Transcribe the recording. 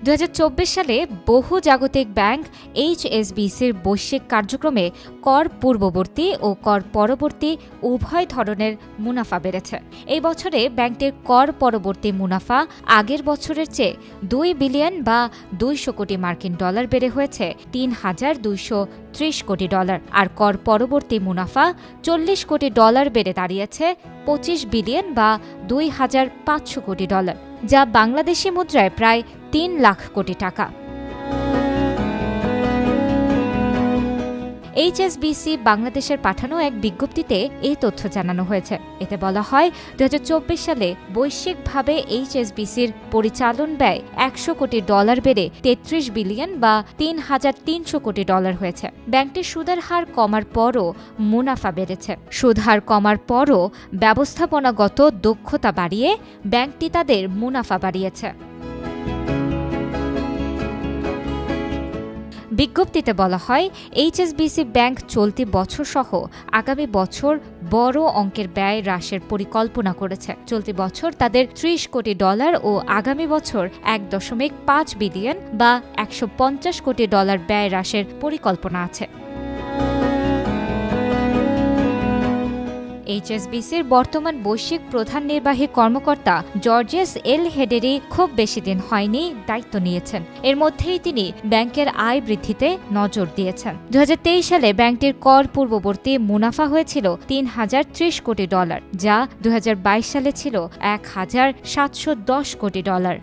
2024 সালে বহু জাগতিক ব্যাংক HSBCর বৈশ্বিক কার্যক্রমে কর পূর্ববর্তী ও কর পরবর্তী উভয় ধরনের মুনাফা বেড়েছে। এই বছরে ব্যাংকটির কর পরবর্তী মুনাফা আগের বছরের চেয়ে 2 বিলিয়ন বা 200 কোটি মার্কিন ডলার বেড়ে হয়েছে 3,230 কোটি ডলার, আর কর পরবর্তী মুনাফা 40 কোটি ডলার বেড়ে দাঁড়িয়েছে 25 বিলিয়ন বা 2,500 কোটি ডলার, যা বাংলাদেশি মুদ্রায় প্রায় 3 লাখ কোটি টাকা। HSBC বাংলাদেশের পাঠানো এক বিজ্ঞপ্তিতে এই তথ্য জানানো হয়েছে। এতে বলা হয়, 2024 সালে বৈশ্বিকভাবে HSBCর পরিচালন ব্যয় 100 কোটি ডলার বেড়ে 33 বিলিয়ন বা 3,300 কোটি ডলার হয়েছে। ব্যাংকটির সুদের হার কমার পরও মুনাফা বেড়েছে। সুদ হার কমার পরও ব্যবস্থাপনাগত দক্ষতা বাড়িয়ে ব্যাংকটি তাদের মুনাফা বাড়িয়েছে। বিজ্ঞপ্তিতে বলা হয়, HSBC ব্যাংক চলতি বছর সহ আগামী বছর বড় অঙ্কের ব্যয় হ্রাসের পরিকল্পনা করেছে। চলতি বছর তাদের 30 কোটি ডলার ও আগামী বছর 1.5 বিলিয়ন বা 150 কোটি ডলার ব্যয় হ্রাসের পরিকল্পনা আছে। HSBCর বর্তমান বৈশ্বিক প্রধান নির্বাহী কর্মকর্তা জর্জেস এল হেডেরি খুব বেশি দিন হয়নি দায়িত্ব নিয়েছেন। এর মধ্যেই তিনি ব্যাংকের আয় বৃদ্ধিতে নজর দিয়েছেন। 2023 সালে ব্যাংকটির কর পূর্ববর্তী মুনাফা হয়েছিল 3,030 কোটি ডলার, যা 2022 সালে ছিল 1,710 কোটি ডলার।